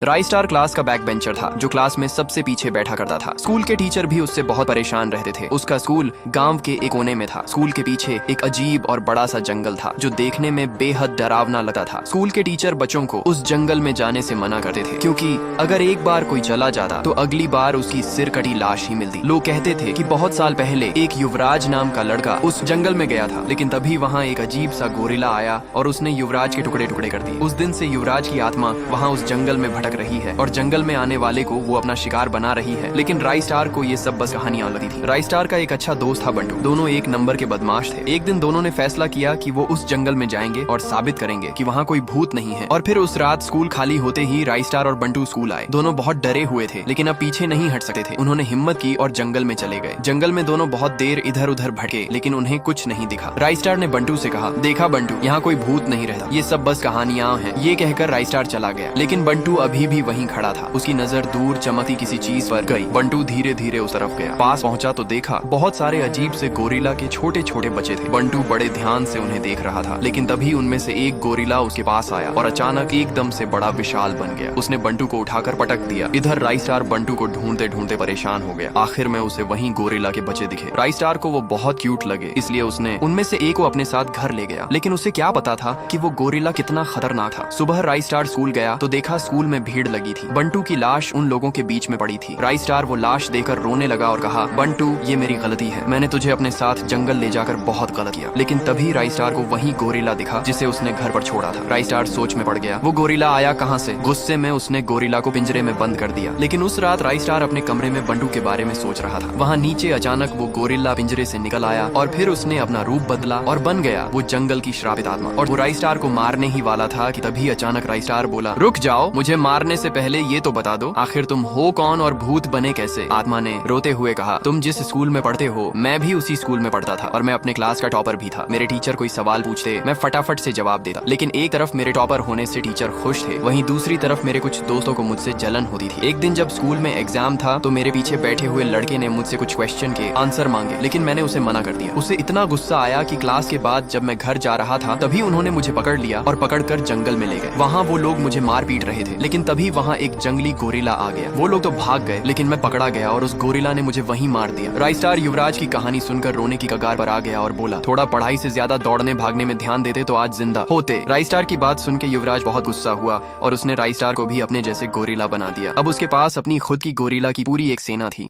राई star class का back bencher था जो क्लास में सबसे पीछे बैठा करता था। स्कूल के टीचर भी उससे बहुत परेशान रहते थे। उसका स्कूल गांव के एक कोने में था। स्कूल के पीछे एक अजीब और बड़ा सा जंगल था जो देखने में बेहद डरावना लगता था। स्कूल के टीचर बच्चों को उस जंगल में जाने से मना करते थे क्योंकि अगर एक बार कोई चला जाता तो अगली बार उसकी सिर कटी लाश ही मिलती। लोग कहते थे कि बहुत साल पहले एक युवराज नाम का लड़का उस जंगल में गया था, लेकिन तभी वहाँ एक अजीब सा गोरिल्ला आया और उसने युवराज के टुकड़े टुकड़े कर दिए। उस दिन से युवराज की आत्मा वहाँ उस जंगल में भटक रही है और जंगल में आने वाले को वो अपना शिकार बना रही है। लेकिन राई स्टार को ये सब बस कहानियां लगती थी। राई स्टार का एक अच्छा दोस्त था बंटू। दोनों एक नंबर के बदमाश थे। एक दिन दोनों ने फैसला किया कि वो उस जंगल में जाएंगे और साबित करेंगे कि वहाँ कोई भूत नहीं है। और फिर उस रात स्कूल खाली होते ही राई स्टार और बंटू स्कूल आए। दोनों बहुत डरे हुए थे लेकिन अब पीछे नहीं हट सकते थे। उन्होंने हिम्मत की और जंगल में चले गए। जंगल में दोनों बहुत देर इधर उधर भटके लेकिन उन्हें कुछ नहीं दिखा। राई स्टार ने बंटू से कहा, देखा बंटू, यहाँ कोई भूत नहीं रहता, ये सब बस कहानियां हैं। ये कहकर राई स्टार चला गया लेकिन बंटू अभी भी वहीं खड़ा था। उसकी नजर दूर चमकती किसी चीज पर गई। बंटू धीरे धीरे उस तरफ गया। पास पहुंचा तो देखा बहुत सारे अजीब से गोरिल्ला के छोटे छोटे बच्चे थे। बंटू बड़े ध्यान से उन्हें देख रहा था लेकिन तभी उनमें से एक गोरिल्ला उसके पास आया और अचानक एकदम से बड़ा विशाल बन गया। उसने बंटू को उठाकर पटक दिया। इधर राई स्टार बंटू को ढूंढते ढूंढते परेशान हो गया। आखिर में उसे वहीं गोरिल्ला के बच्चे दिखे। राई स्टार को वो बहुत क्यूट लगे इसलिए उसने उनमें से एक को अपने साथ घर ले गया। लेकिन उसे क्या पता था कि वो गोरिल्ला कितना खतरनाक था। सुबह राई स्टार स्कूल गया तो देखा स्कूल में भीड़ लगी थी। बंटू की लाश उन लोगों के बीच में पड़ी थी। राई स्टार वो लाश देखकर रोने लगा और कहा, बंटू, ये मेरी गलती है। मैंने तुझे अपने साथ जंगल ले जाकर बहुत गलत किया। लेकिन तभी राई स्टार को वही गोरिल्ला दिखा जिसे उसने घर पर छोड़ा था। राई स्टार सोच में पड़ गया, वो गोरिल्ला आया कहाँ से? गुस्से में उसने गोरिल्ला को पिंजरे में बंद कर दिया। लेकिन उस रात राई स्टार अपने कमरे में बंटू के बारे में सोच रहा था। वहाँ नीचे अचानक वो गोरिल्ला पिंजरे से निकल आया और फिर उसने अपना रूप बदला और बन गया वो जंगल की श्रापित आत्मा। और वो राई स्टार को मारने ही वाला था कि तभी अचानक राई स्टार बोला, रुक जाओ, मुझे मारने से पहले ये तो बता दो, आखिर तुम हो कौन और भूत बने कैसे? आत्मा ने रोते हुए कहा, तुम जिस स्कूल में पढ़ते हो मैं भी उसी स्कूल में पढ़ता था और मैं अपने क्लास का टॉपर भी था। मेरे टीचर कोई सवाल पूछते मैं फटाफट से जवाब देता। लेकिन एक तरफ मेरे टॉपर होने से टीचर खुश थे, वहीं दूसरी तरफ मेरे कुछ दोस्तों को मुझसे जलन होती थी। एक दिन जब स्कूल में एग्जाम था तो मेरे पीछे बैठे हुए लड़के ने मुझसे कुछ क्वेश्चन के आंसर मांगे लेकिन मैंने उसे मना कर दिया। उसे इतना गुस्सा आया कि क्लास के बाद जब मैं घर जा रहा था तभी उन्होंने मुझे पकड़ लिया और पकड़कर जंगल में ले गए। वहाँ वो लोग मुझे मार पीट रहे थे लेकिन तभी वहाँ एक जंगली गोरिल्ला आ गया। वो लोग तो भाग गए लेकिन मैं पकड़ा गया और उस गोरिल्ला ने मुझे वहीं मार दिया। राई स्टार युवराज की कहानी सुनकर रोने की कगार पर आ गया और बोला, थोड़ा पढ़ाई से ज्यादा दौड़ने भागने में ध्यान देते तो आज जिंदा होते। राई स्टार की बात सुन के युवराज बहुत गुस्सा हुआ और उसने राई स्टार को भी अपने जैसे गोरिल्ला बना दिया। अब उसके पास अपनी खुद की गोरिल्ला की पूरी एक सेना थी।